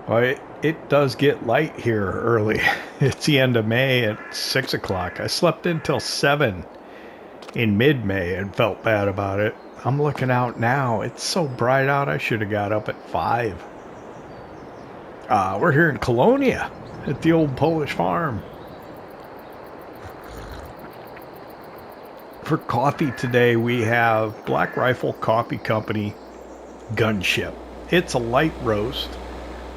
Well, it does get light here early. It's the end of May at 6 o'clock. I slept until 7 in mid-May and felt bad about it. I'm looking out now. It's so bright out, I should have got up at 5. We're here in Kolonia at the old Polish farm. For coffee today, we have Black Rifle Coffee Company Gunship. It's a light roast.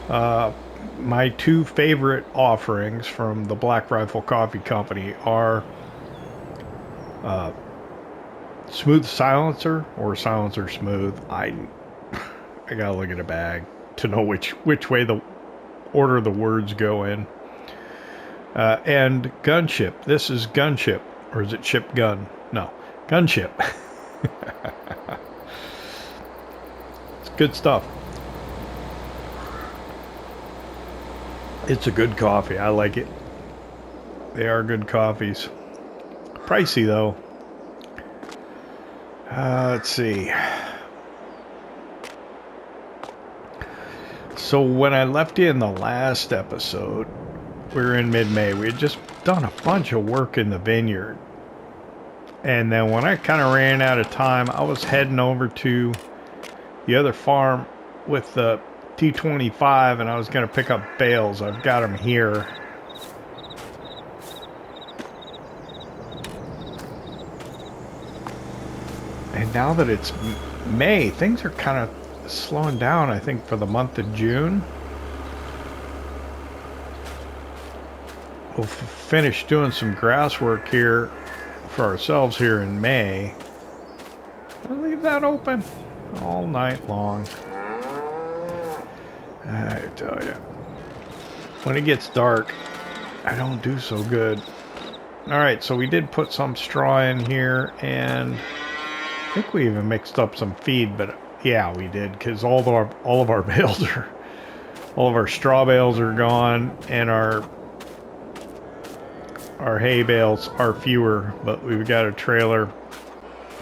My two favorite offerings from the Black Rifle Coffee Company are Smooth Silencer or Silencer Smooth. I gotta look at the bag to know which way the order the words go in. And Gunship. This is Gunship, or is it Ship Gun? No, Gunship. It's good stuff. It's a good coffee. I like it. They are good coffees. Pricey though. Let's see. So when I left you in the last episode, we were in mid-May. We had just done a bunch of work in the vineyard. And then when I kind of ran out of time, I was heading over to the other farm with the T25, and I was going to pick up bales. I've got them here. And now that it's May, things are kind of slowing down, I think, for the month of June. We'll finish doing some grass work here for ourselves here in May. I'll leave that open all night long. I tell you, when it gets dark, I don't do so good. Alright, so we did put some straw in here, and I think we even mixed up some feed, but yeah, we did, because all of our bales are, all of our straw bales are gone, and our hay bales are fewer, but we've got a trailer,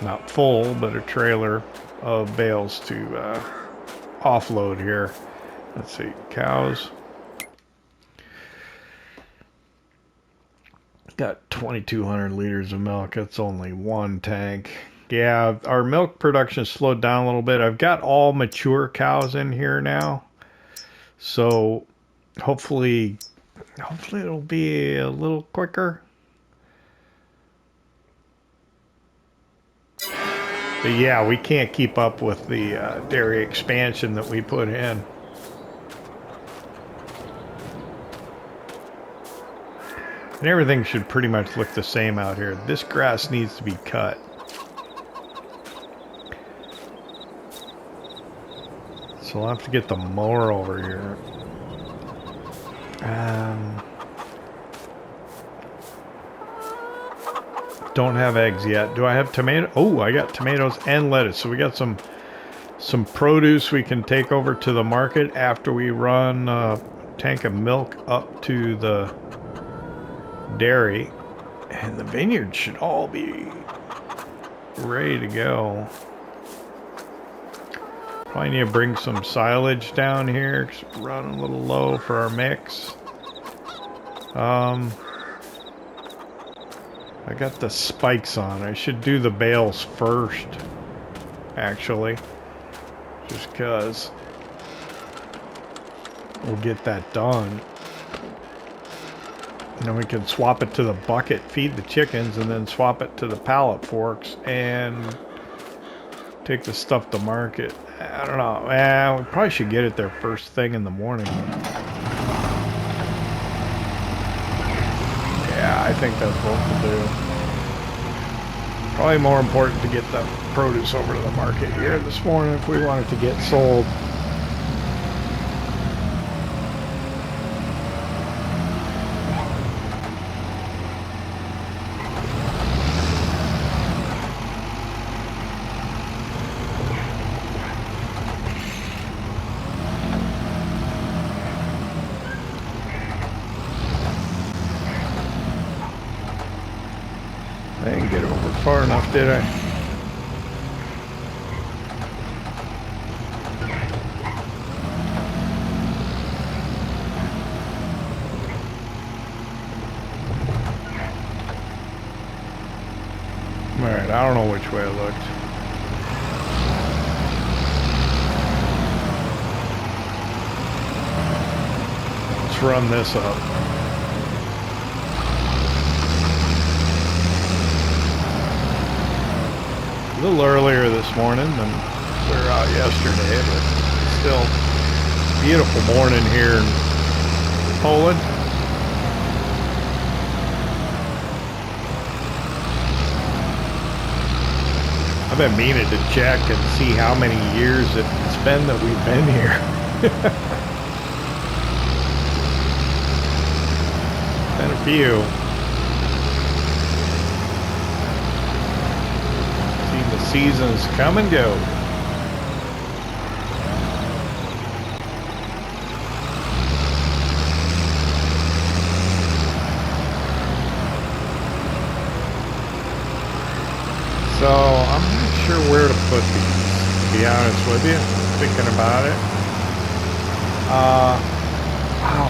not full, but a trailer of bales to offload here. Let's see, cows. Got 2,200 liters of milk. That's only one tank. Yeah, our milk production slowed down a little bit. I've got all mature cows in here now. So hopefully it'll be a little quicker. But yeah, we can't keep up with the dairy expansion that we put in. And everything should pretty much look the same out here. This grass needs to be cut. So I'll have to get the mower over here. Don't have eggs yet. Do I have tomato? Oh, I got tomatoes and lettuce. So we got some produce we can take over to the market after we run a tank of milk up to the dairy. And the vineyard should all be ready to go. Probably need to bring some silage down here, 'cause we're running a little low for our mix. I got the spikes on. I should do the bales first, actually, just because we'll get that done. And then we can swap it to the bucket, feed the chickens, and then swap it to the pallet forks and take the stuff to market. I don't know. We probably should get it there first thing in the morning. Yeah, I think that's what we'll do. Probably more important to get the produce over to the market here this morning if we want it to get sold. Didn't get over far enough, did I? Alright, I don't know which way I looked. Let's run this up. A little earlier this morning than we were out yesterday, but still beautiful morning here in Poland. I've been meaning to check and see how many years it's been that we've been here. Been a few. Seen the seasons come and go. So I'm not sure where to put these, to be honest with you. Thinking about it. Wow.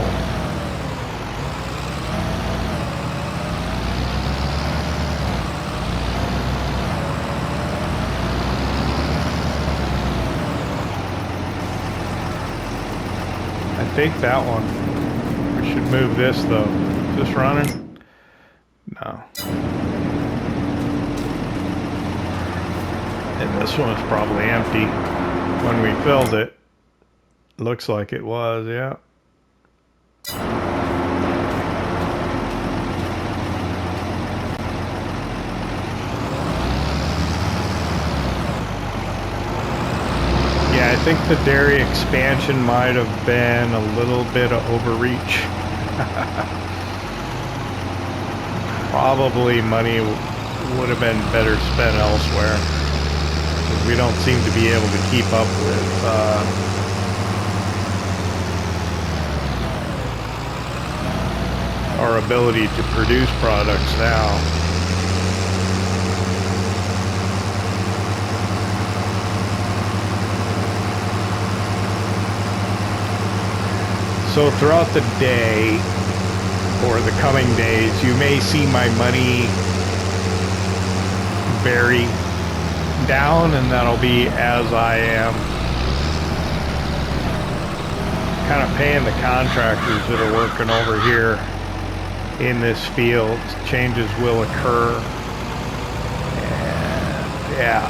I think that one. We should move this though. Is this running? No. And this one was probably empty when we filled it. Looks like it was, yeah. Yeah, I think the dairy expansion might have been a little bit of overreach. Probably money would have been better spent elsewhere. We don't seem to be able to keep up with our ability to produce products now. So throughout the day, or the coming days, you may see my money vary down, and that'll be as I am kind of paying the contractors that are working over here in this field. Changes will occur, and yeah,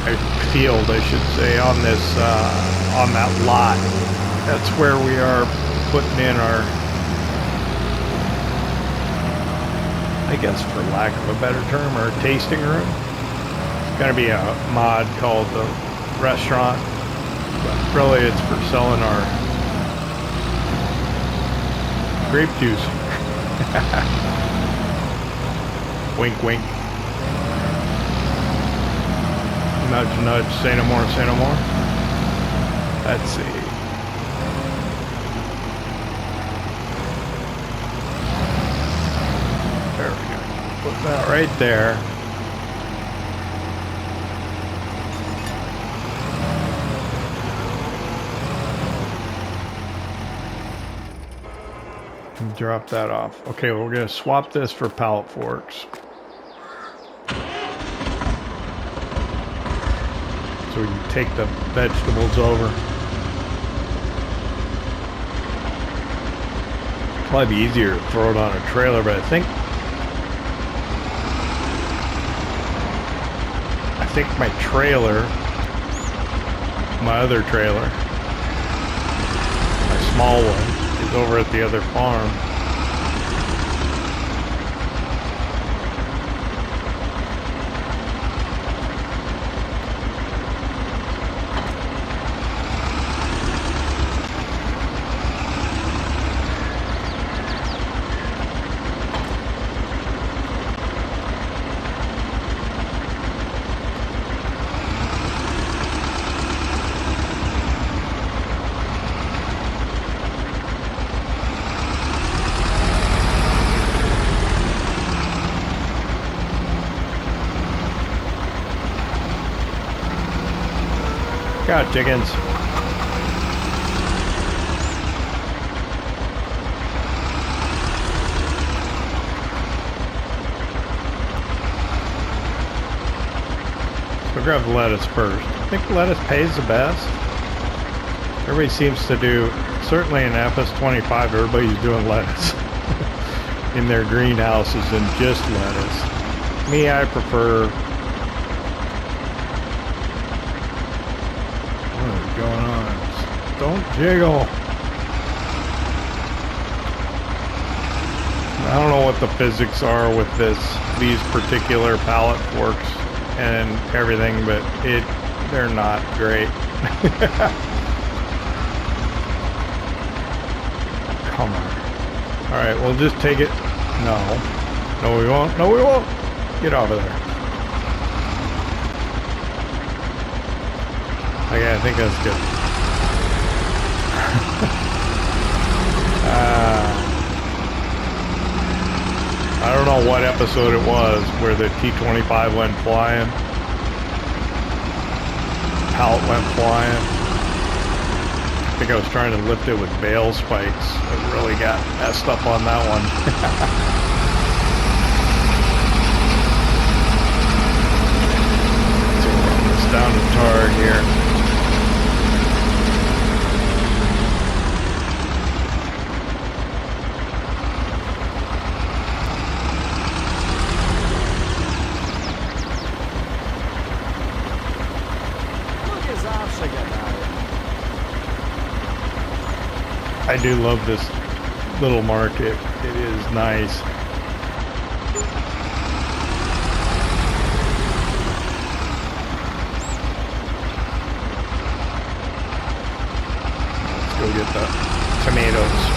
or field I should say, on this on that lot. That's where we are putting in our, I guess for lack of a better term, our tasting room. It's going to be a mod called the restaurant, but really it's for selling our grape juice. Wink wink. Nudge nudge, say no more, say no more. Let's see. There we go. Put that right there. And drop that off. Okay, well, we're going to swap this for pallet forks. So we can take the vegetables over. Probably be easier to throw it on a trailer, but I think my trailer, my other trailer, my small one, is over at the other farm. Got chickens. So grab the lettuce first. I think lettuce pays the best. Everybody seems to do, certainly in FS25, everybody's doing lettuce in their greenhouses and just lettuce. Me, I prefer. What is going on? Don't jiggle. I don't know what the physics are with these particular pallet forks and everything, but they're not great. Come on. Alright, we'll just take it. No. No, we won't. No, we won't. Get off of there. Okay, I think that's good. I don't know what episode it was where the T-25 went flying. Pallet went flying. I think I was trying to lift it with bale spikes. I really got messed up on that one. So it's down to tar here. I do love this little market. It is nice. Let's go get the tomatoes.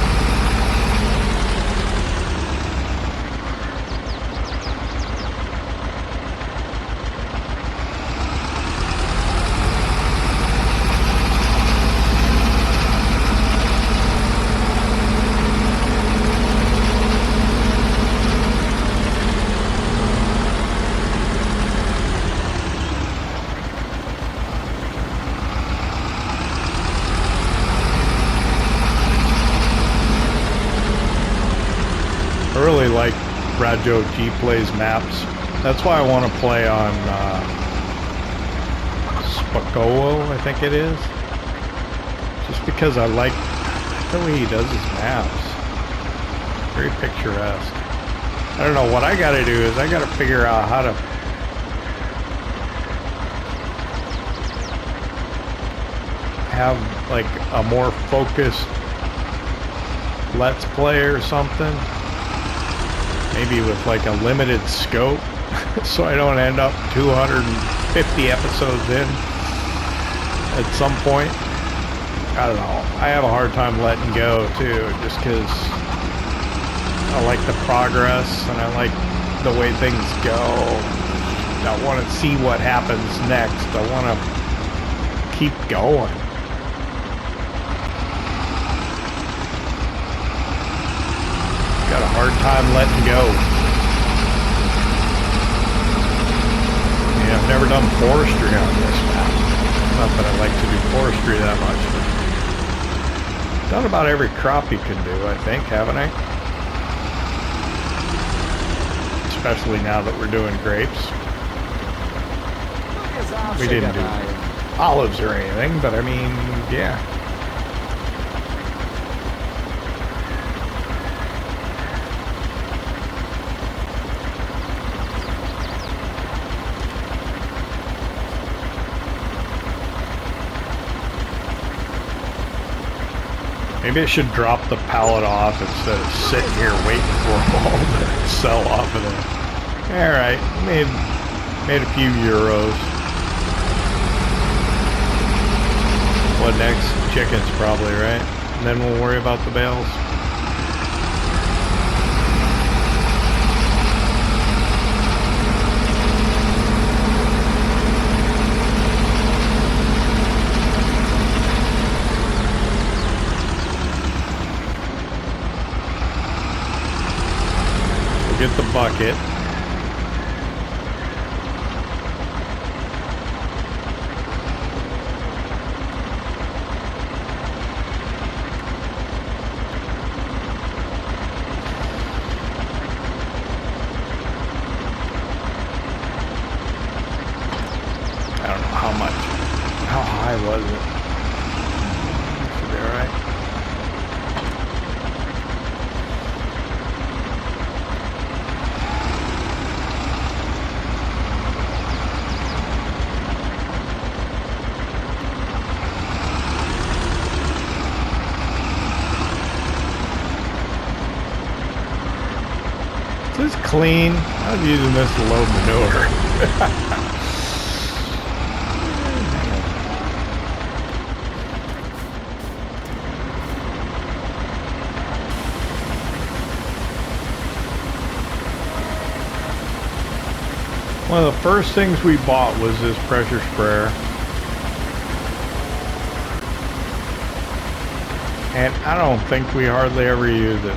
I really like Rajot GPLAY's maps. That's why I want to play on Spacoa, I think it is. Just because I like the way he does his maps. Very picturesque. I don't know, what I gotta do is I gotta figure out how to have like a more focused Let's Play or something. Maybe with like a limited scope, so I don't end up 250 episodes in at some point. I don't know. I have a hard time letting go too, just because I like the progress and I like the way things go. I want to see what happens next. I want to keep going. Got a hard time letting go. Yeah, I've never done forestry on this map. Not that I like to do forestry that much, but done about every crop you can do, I think, haven't I? Especially now that we're doing grapes. We didn't do olives or anything, but I mean, yeah. Maybe I should drop the pallet off instead of sitting here waiting for them all to sell off of it. Alright, made a few euros. What next? Chickens probably, right? And then we'll worry about the bales. Get the bucket. is clean. I was using this to load manure. One of the first things we bought was this pressure sprayer. And I don't think we hardly ever use it.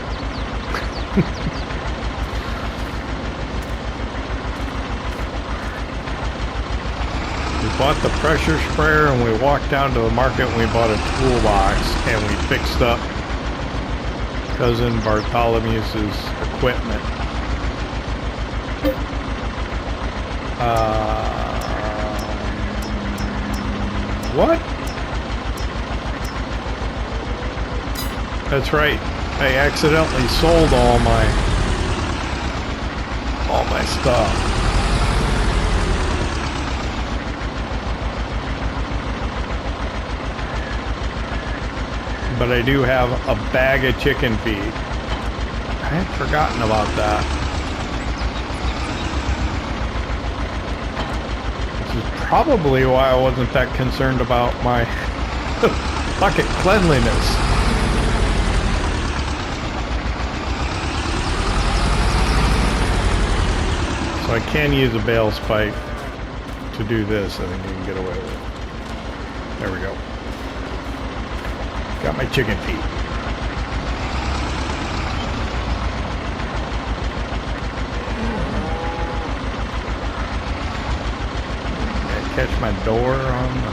We bought the pressure sprayer and we walked down to the market and we bought a toolbox and we fixed up cousin Bartholomew's equipment. What? That's right. I accidentally sold all my stuff. But I do have a bag of chicken feed. I had forgotten about that. Probably why I wasn't that concerned about my bucket cleanliness. So I can use a bales pipe to do this. I think you can get away with it. There we go. Got my chicken feed. Catch my door on the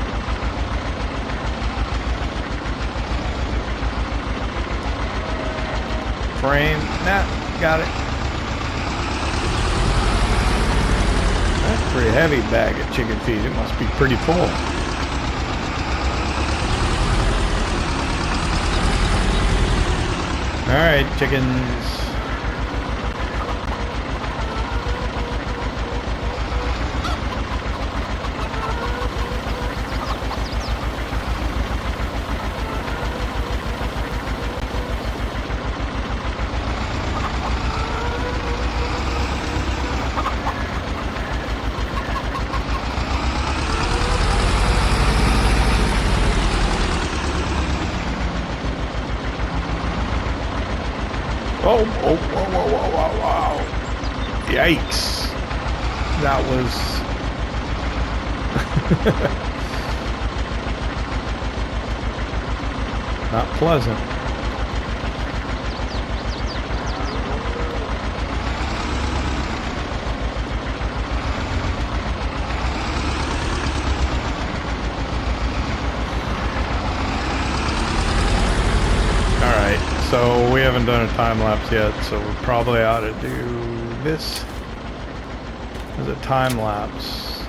frame. Nah, got it. That's a pretty heavy bag of chicken feed. It must be pretty full. Alright, chickens. Whoa. Yikes. That was... not pleasant. So we haven't done a time lapse yet, so we probably ought to do this as a time lapse.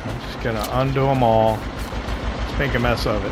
I'm just gonna undo them all. Let's make a mess of it.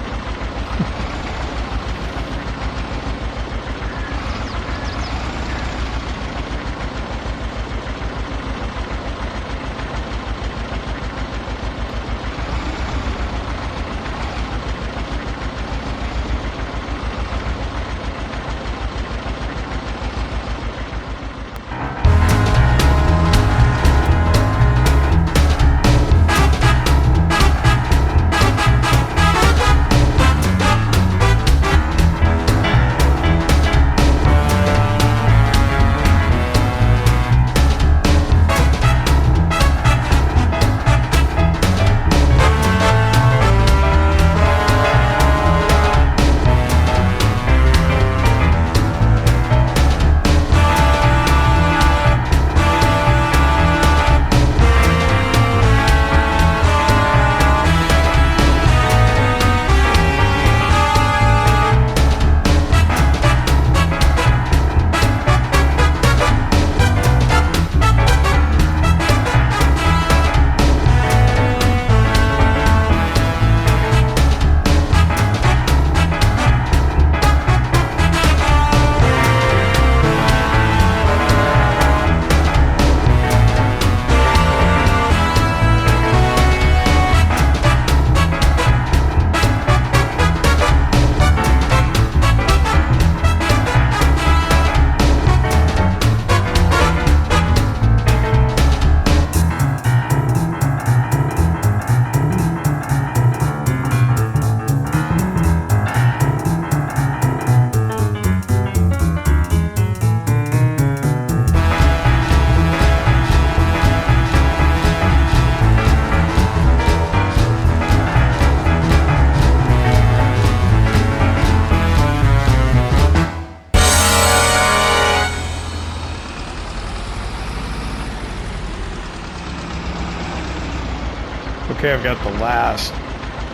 Okay, I've got the last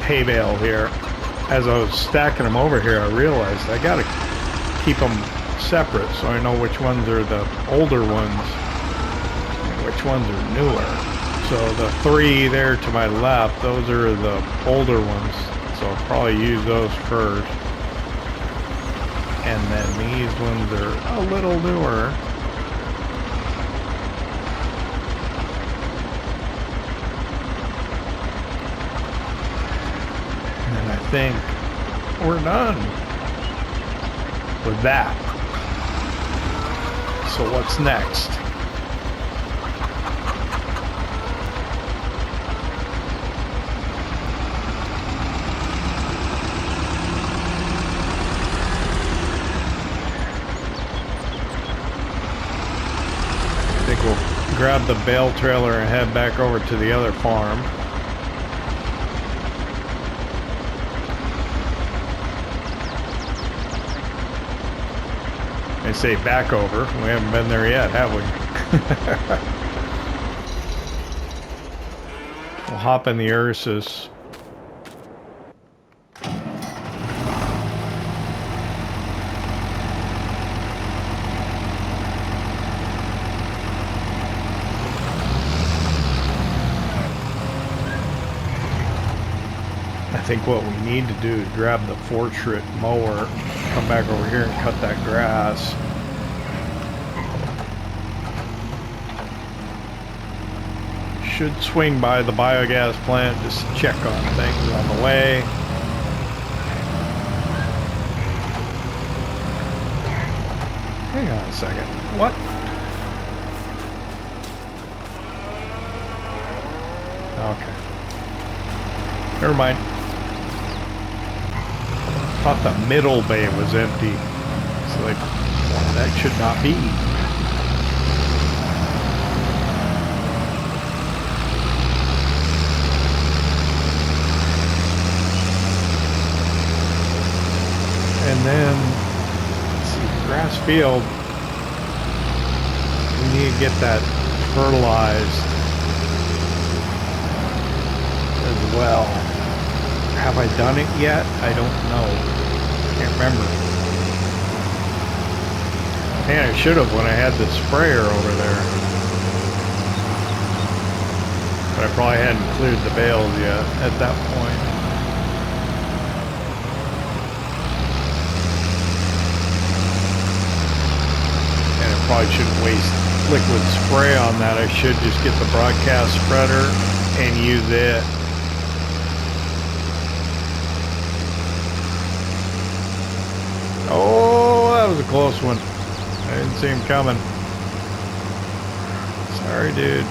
hay bale here. As I was stacking them over here, I realized I gotta keep them separate so I know which ones are the older ones and which ones are newer. So the 3 there to my left, those are the older ones. So I'll probably use those first. And then these ones are a little newer. And I think we're done with that. So what's next? I think we'll grab the bale trailer and head back over to the other farm. I say back over. We haven't been there yet, have we? We'll hop in the Ursus. I think what we need to do is grab the portrait mower, come back over here and cut that grass. Should swing by the biogas plant, just check on things on the way. Hang on a second. What? Okay. Never mind. Thought the middle bay was empty. It's like, well, that should not be. And then, let's see, grass field. We need to get that fertilized as well. Have I done it yet? I don't know. Can't remember. Man, I should have when I had the sprayer over there. But I probably hadn't cleared the bales yet at that point. And I probably shouldn't waste liquid spray on that. I should just get the broadcast spreader and use it. Oh, that was a close one. I didn't see him coming. Sorry, dude.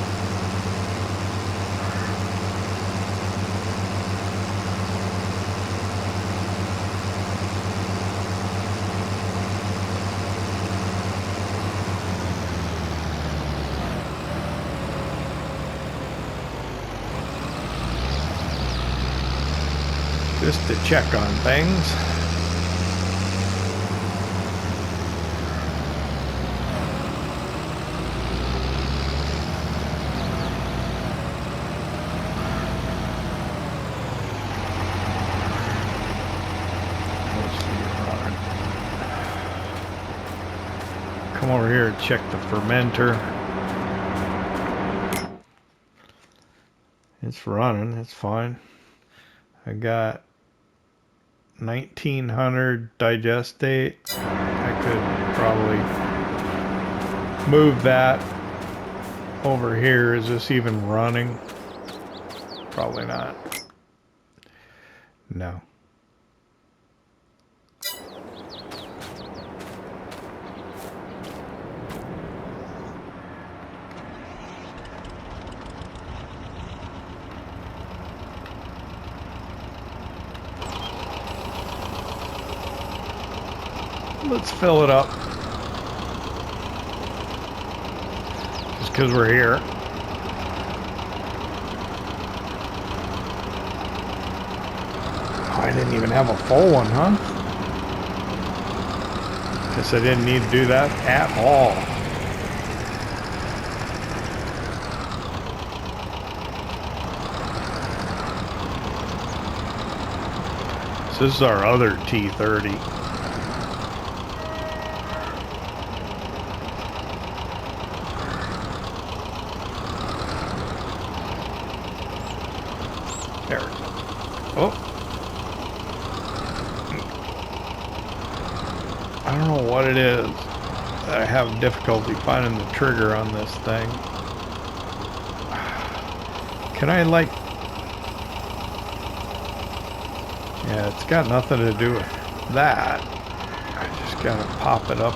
Just to check on things. Come over here and check the fermenter. It's running, it's fine. I got 1900 digestate. I could probably move that over here. Is this even running? Probably not. No. Let's fill it up. Just because we're here. Oh, I didn't even have a full one, huh? Guess I didn't need to do that at all. So this is our other T30. There. Oh. I don't know what it is. I have difficulty finding the trigger on this thing. Can I, like... Yeah, it's got nothing to do with that. I just gotta pop it up.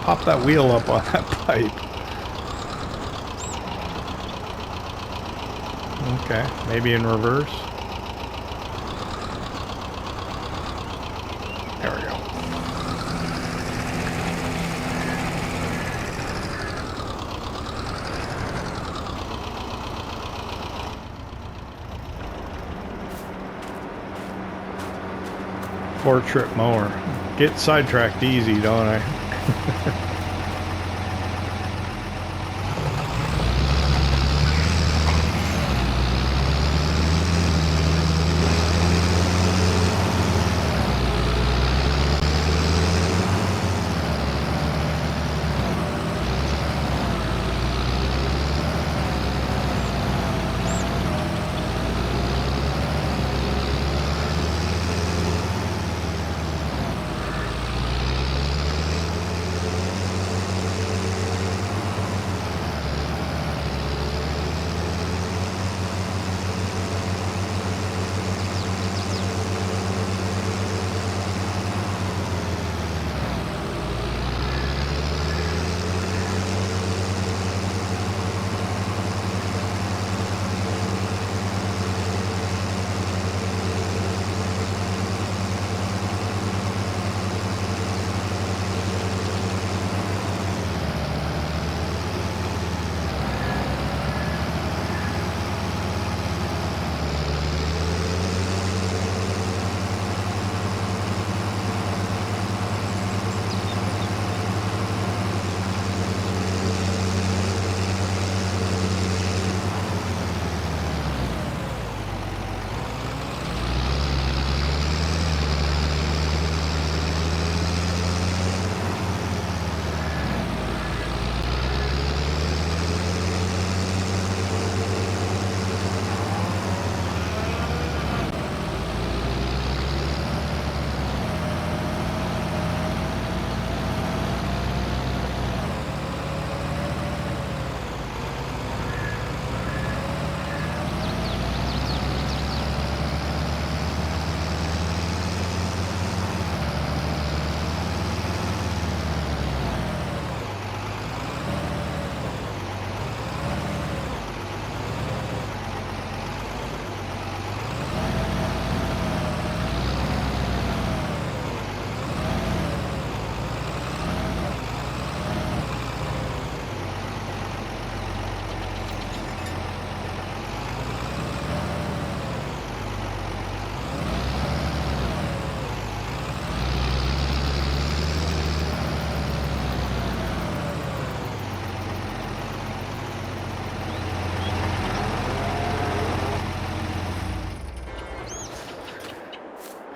Pop that wheel up on that pipe. Okay, maybe in reverse. There we go. Four-trip mower. Get sidetracked easy, don't I?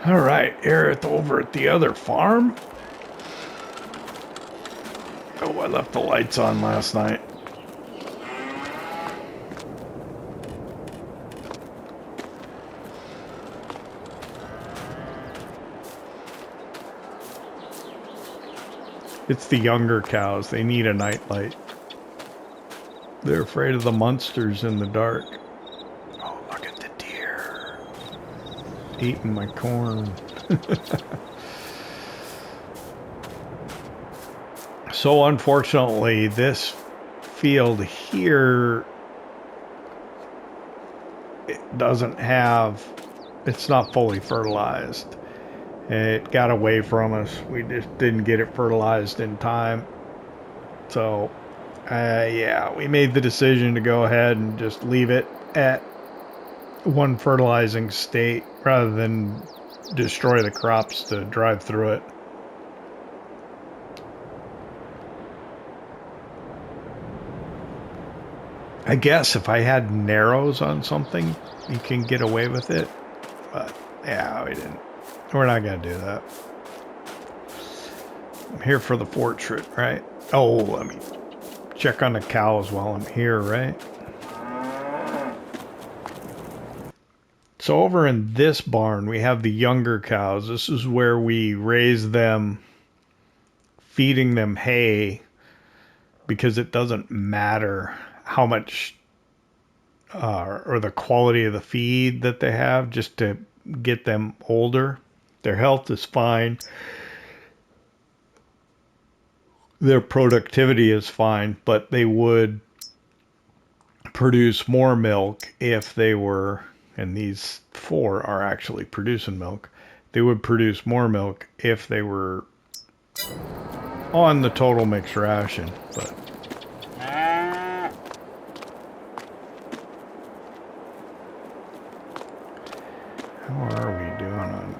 All right, Eric over at the other farm. Oh, I left the lights on last night. It's the younger cows. They need a nightlight. They're afraid of the monsters in the dark. Oh, look at the deer. Eating my corn. So unfortunately, this field here, it doesn't have, it's not fully fertilized. It got away from us. We just didn't get it fertilized in time. So, yeah, we made the decision to go ahead and just leave it at one fertilizing state rather than destroy the crops to drive through it. I guess if I had narrows on something, you can get away with it. But, yeah, we didn't. We're not going to do that. I'm here for the portrait, right? Oh, let me check on the cows while I'm here, right? So over in this barn, we have the younger cows. This is where we raise them, feeding them hay, because it doesn't matter how much or the quality of the feed that they have, just to get them older. Their health is fine. Their productivity is fine, but they would produce more milk if they were, and these 4 are actually producing milk, they would produce more milk if they were on the total mixed ration. But how are we doing on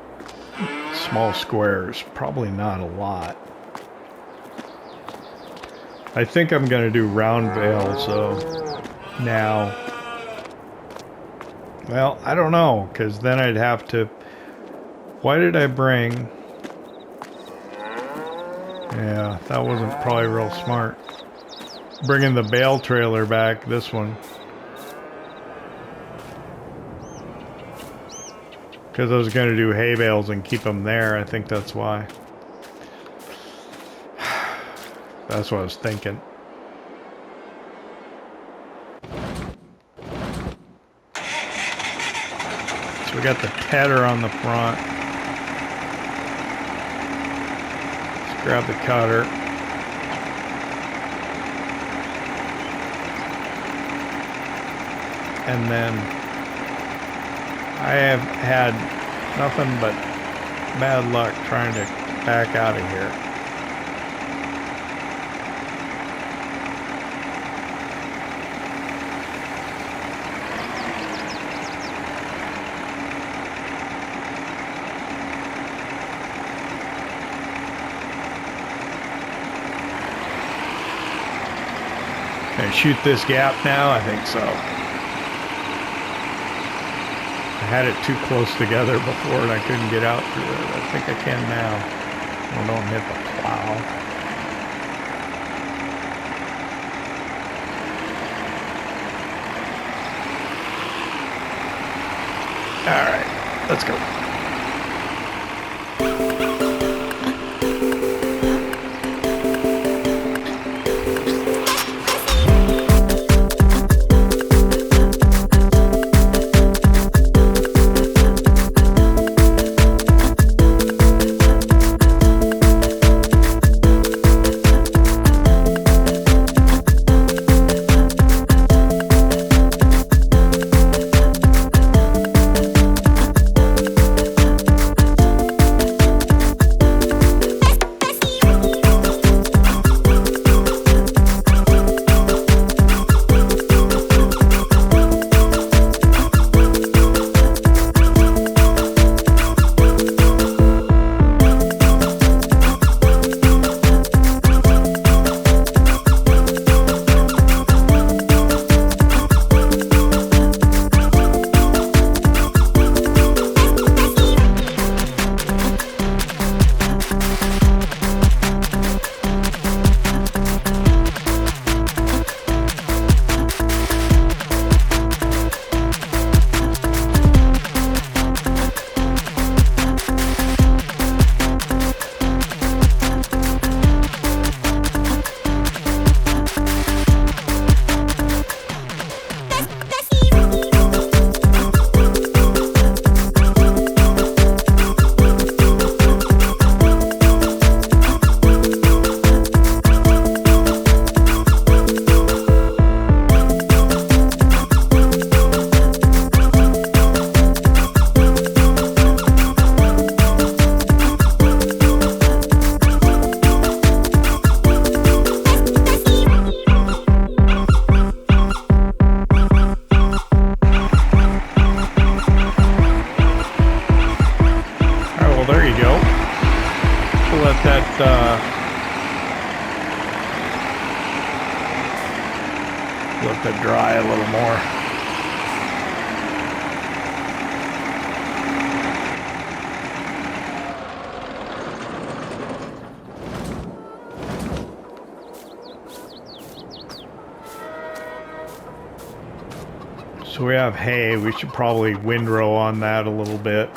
small squares? Probably not a lot. I think I'm going to do round bales, though, now. Well, I don't know, because then I'd have to... Why did I bring... Yeah, that wasn't probably real smart. Bringing the bale trailer back, this one. Because I was going to do hay bales and keep them there. I think that's why. That's what I was thinking. So we got the tedder on the front. Let's grab the cutter. And then I have had nothing but bad luck trying to back out of here. Can I shoot this gap now? I think so. I had it too close together before and I couldn't get out through it. I think I can now. Well, don't hit the plow. Alright, let's go. Let that dry a little more. So we have hay. We should probably windrow on that a little bit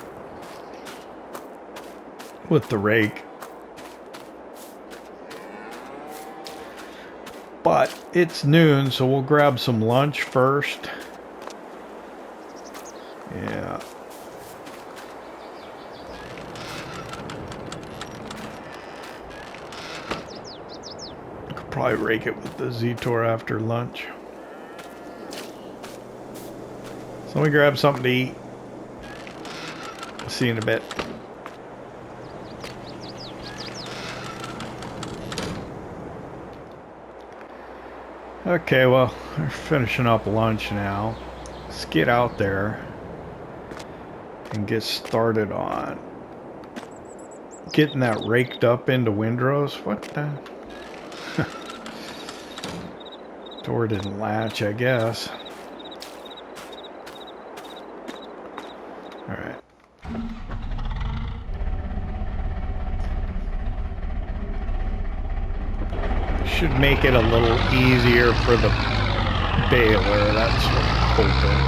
with the rake. But it's noon, so we'll grab some lunch first. Yeah. Could probably rake it with the Z-Tor after lunch. So let me grab something to eat. See you in a bit. Okay, well, we're finishing up lunch now. Let's get out there and get started on getting that raked up into windrows. What the? Door didn't latch, I guess. Alright. Should make it a little easier for the baler, that's what I'm hoping.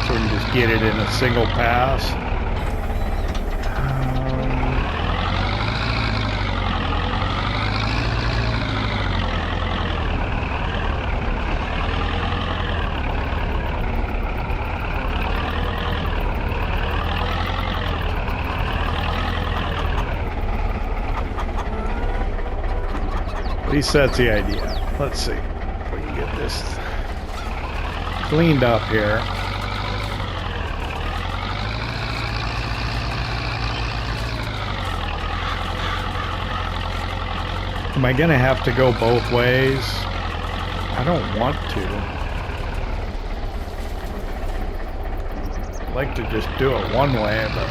So we can just get it in a single pass. At least that's the idea. Let's see if we can get this cleaned up here. Am I gonna have to go both ways? I don't want to. I'd like to just do it one way, but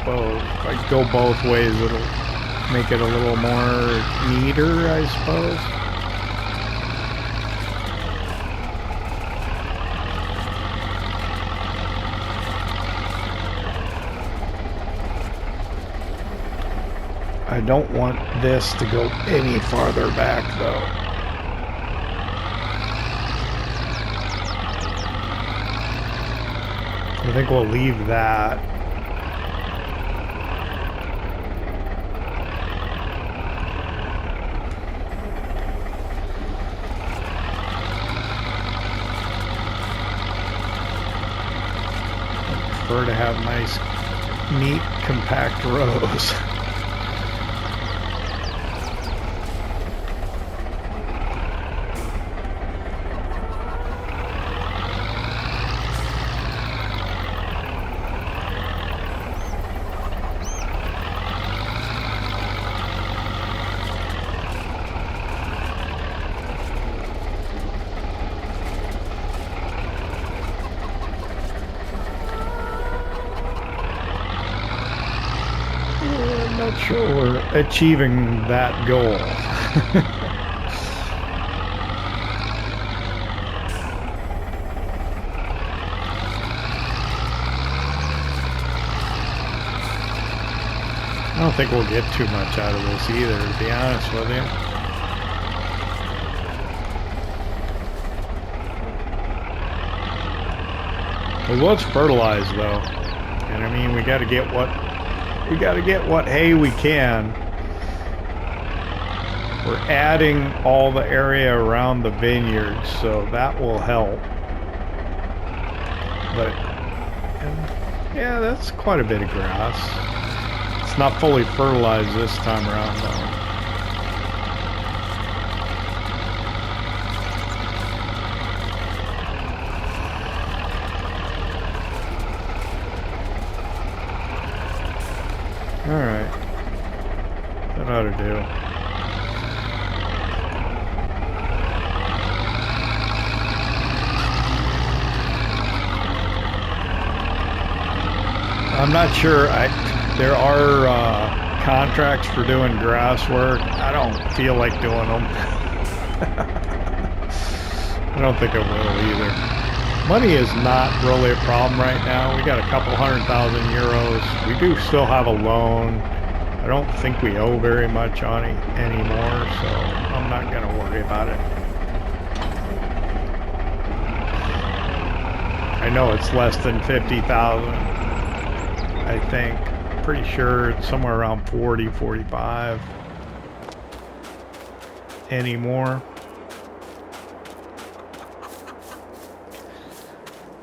if I go both ways, it'll make it a little more neater, I suppose. I don't want this to go any farther back, though. I think we'll leave that. To have nice, neat, compact rows. Sure, we're achieving that goal. I don't think we'll get too much out of this either, to be honest with you. It was fertilized though, and I mean we got to get what hay we can. We're adding all the area around the vineyard, so that will help. But yeah, that's quite a bit of grass. It's not fully fertilized this time around though. Alright. That ought to do. I'm not sure. There are contracts for doing grass work. I don't feel like doing them. I don't think I will either. Money is not really a problem right now. We got a couple €100,000. We do still have a loan. I don't think we owe very much on it anymore, so I'm not going to worry about it. I know it's less than 50,000, I think. Pretty sure it's somewhere around 40, 45 anymore.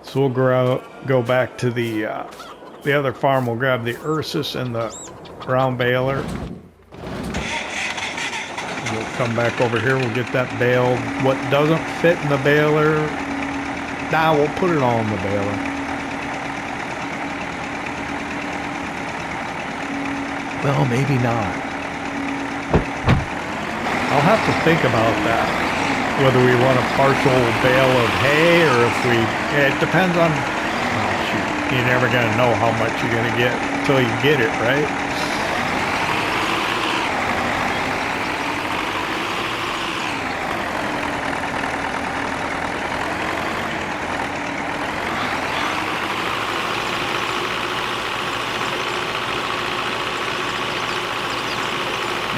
So we'll go back to the other farm. We'll grab the Ursus and the round baler. We'll come back over here. We'll get that baled. What doesn't fit in the baler, nah, we'll put it all in the baler. Well, maybe not. I'll have to think about that. Whether we want a partial bale of hay or if we... It depends on... Oh, shoot. You're never going to know how much you're going to get until you get it, right?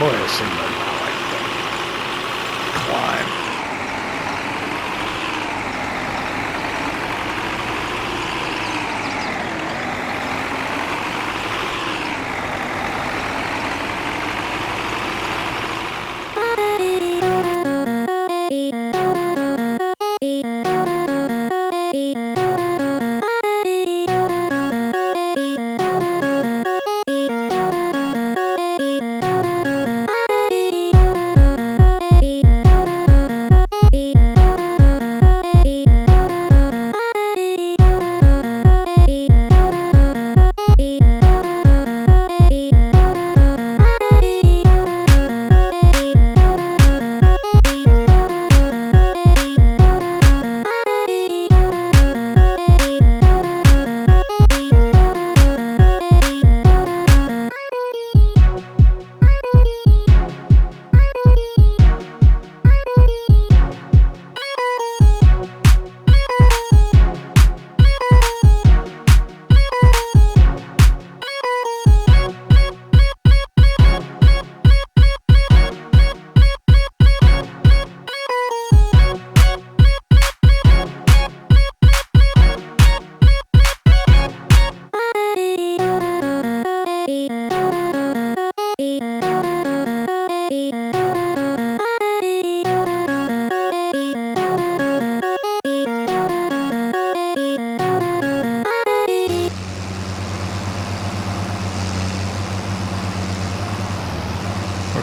Boy, this thing does not like to climb.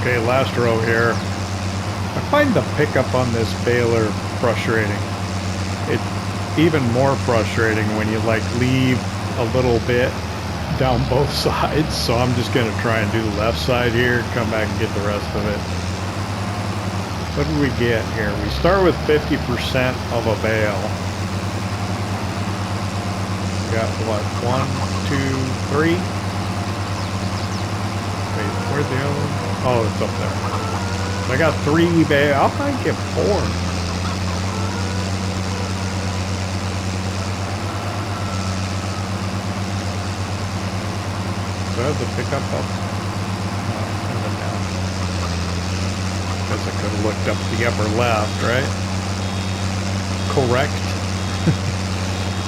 Okay, last row here. I find the pickup on this baler frustrating. It's even more frustrating when you like leave a little bit down both sides. So I'm just going to try and do the left side here, come back and get the rest of it. What did we get here? We start with 50% of a bale. We got what? 1, 2, 3. Wait, where's the other one? Oh, it's up there. So I got 3 bales. I'll probably get 4. Do I have the pickup up? No, turn it down. Guess I could have looked up the upper left, right? Correct.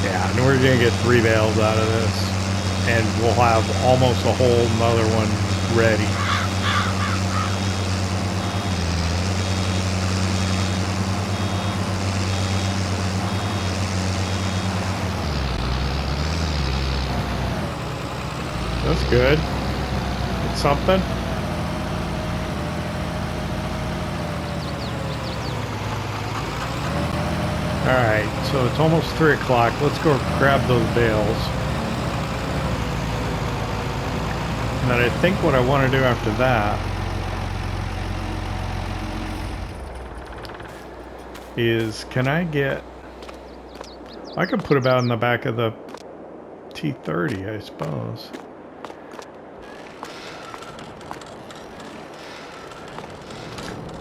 Yeah, and we're going to get 3 bales out of this. And we'll have almost a whole nother one ready. That's good. It's something. Alright, so it's almost 3 o'clock. Let's go grab those bales. And then I think what I want to do after that is, can I get... I could put about in the back of the T30, I suppose.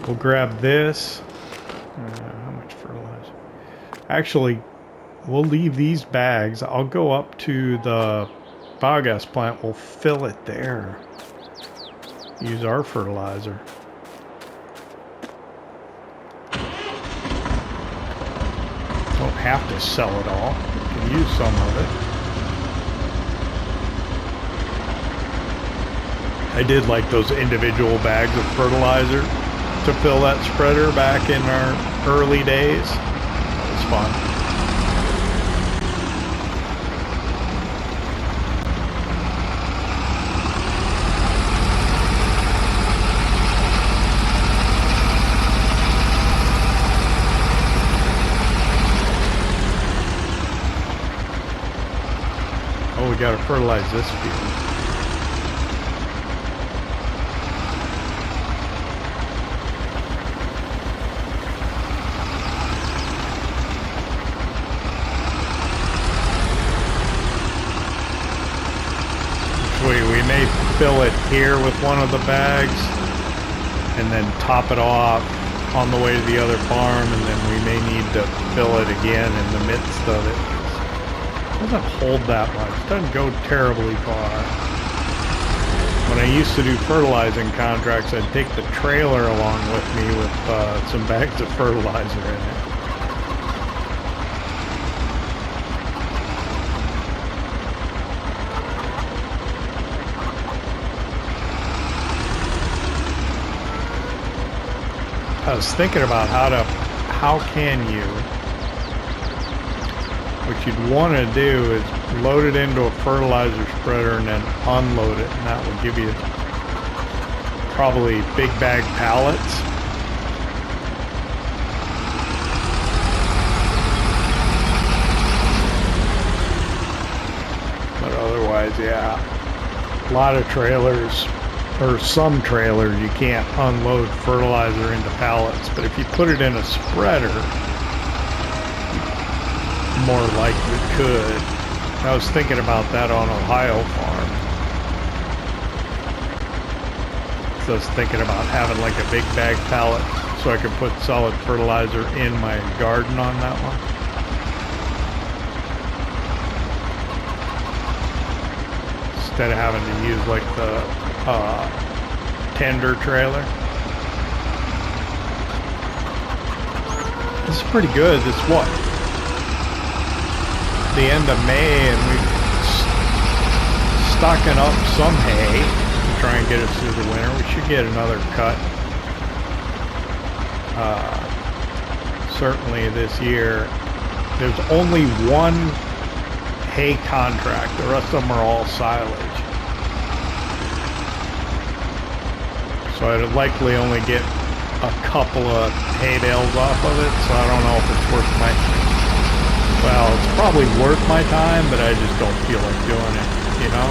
We'll grab this. How much fertilizer? Actually, we'll leave these bags. I'll go up to the biogas plant. We'll fill it there. use our fertilizer. Don't have to sell it all. You can use some of it. I did like those individual bags of fertilizer to fill that spreader back in our early days. That was fun. Oh, we gotta fertilize this field. We may fill it here with one of the bags and then top it off on the way to the other farm, and then we may need to fill it again in the midst of it. It doesn't hold that much. It doesn't go terribly far. When I used to do fertilizing contracts, I'd take the trailer along with me with some bags of fertilizer in it. I was thinking about how can you, what you'd want to do is load it into a fertilizer spreader and then unload it, and that will give you probably big bag pallets. But otherwise, yeah, a lot of trailers, or some trailers, you can't unload fertilizer into pallets, but if you put it in a spreader, you more likely could. I was thinking about that on Ohio farm. So I was thinking about having like a big bag pallet so I could put solid fertilizer in my garden on that one. Instead of having to use like the tender trailer. This is pretty good. It's what? The end of May, and we're stocking up some hay to try and get us through the winter. We should get another cut. Certainly this year. There's only one hay contract. The rest of them are all silage. So I'd likely only get a couple of hay bales off of it, so I don't know if it's worth my... Well, it's probably worth my time, but I just don't feel like doing it, you know?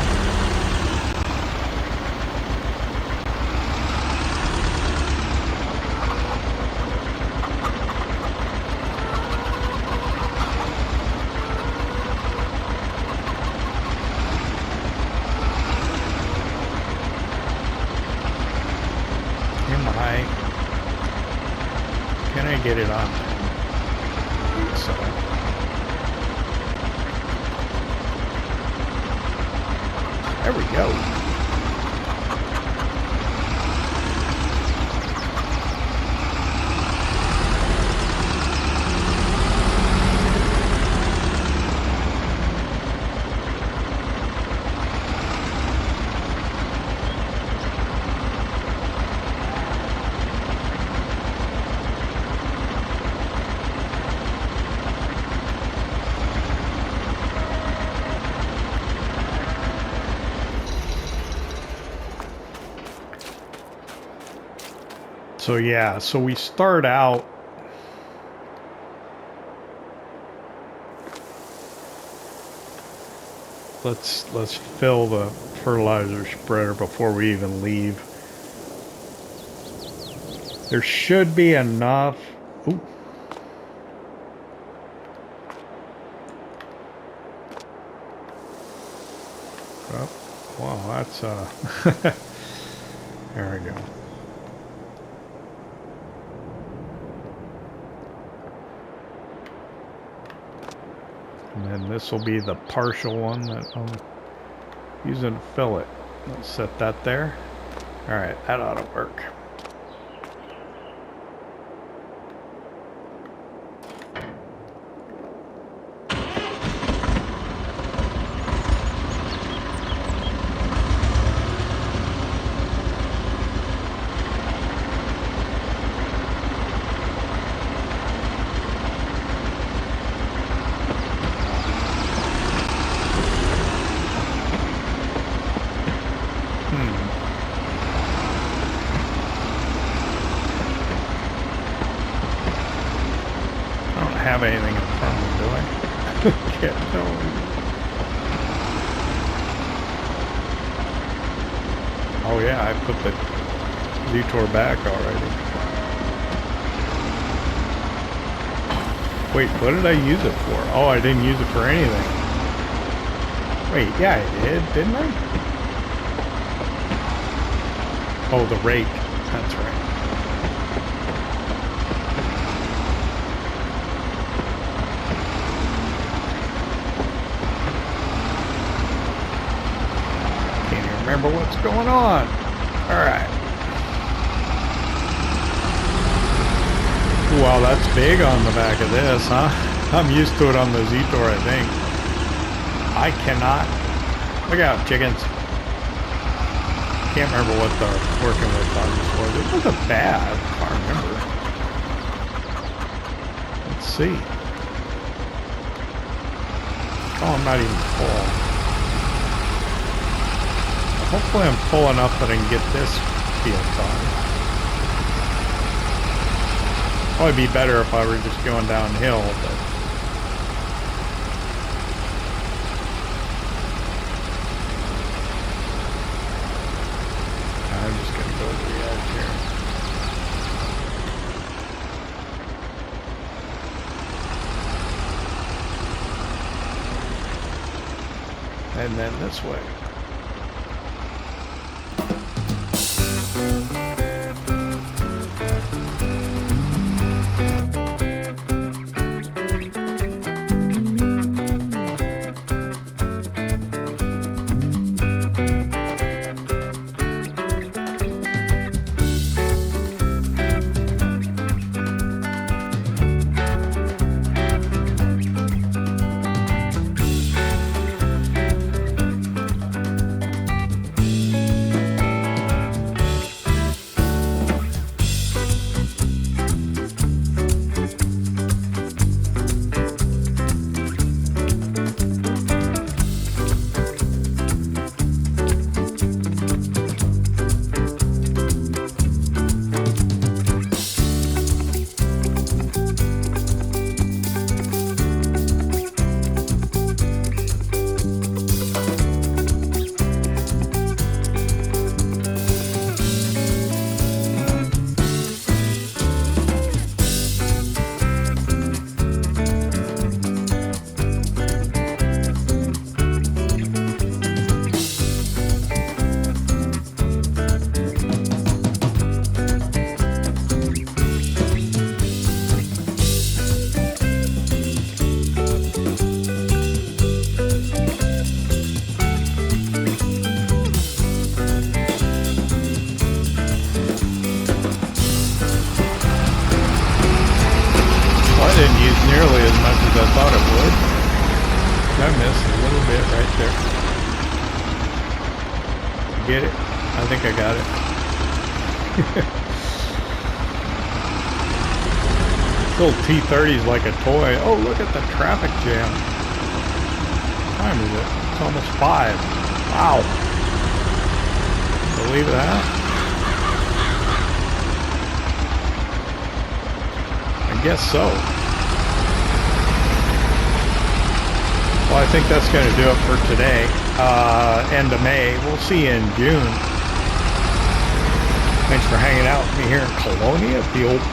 Can I get it on? So. There we go. So yeah, so we start out let's fill the fertilizer spreader before we even leave. There should be enough. Ooh. Oh, wow, that's there we go. And then this will be the partial one that I'm using to fill it. Let's set that there. Alright, that ought to work. Have anything in front of me, do I? Can't tell. Oh yeah, I put the detour back already. Wait, what did I use it for? Oh, I didn't use it for anything. Wait, yeah, I did, didn't I? Oh, the rake. That's right. Remember what's going on. Alright. Wow, that's big on the back of this, huh? I'm used to it on the Z-Tor, I think. I cannot... Look out, chickens. Can't remember what the working with on this was. It wasn't bad, if I remember. Let's see. Oh, I'm not even full. Hopefully I'm full enough that I can get this field done. Probably be better if I were just going downhill, but... I'm just going to go to the edge here. And then this way. Nearly as much as I thought it would. I missed a little bit right there. Get it? I think I got it. This little T30 is like a toy. Oh, look at the traffic jam. What time is it? It's almost 5. Wow. Believe that? I guess so. Well, I think that's going to do it for today. End of May. We'll see you in June. Thanks for hanging out with me here in Kolonia, the old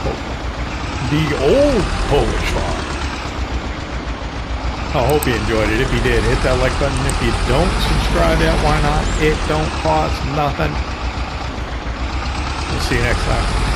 Polish farm. I hope you enjoyed it. If you did, hit that like button. If you don't subscribe yet, why not? It don't cost nothing. We'll see you next time.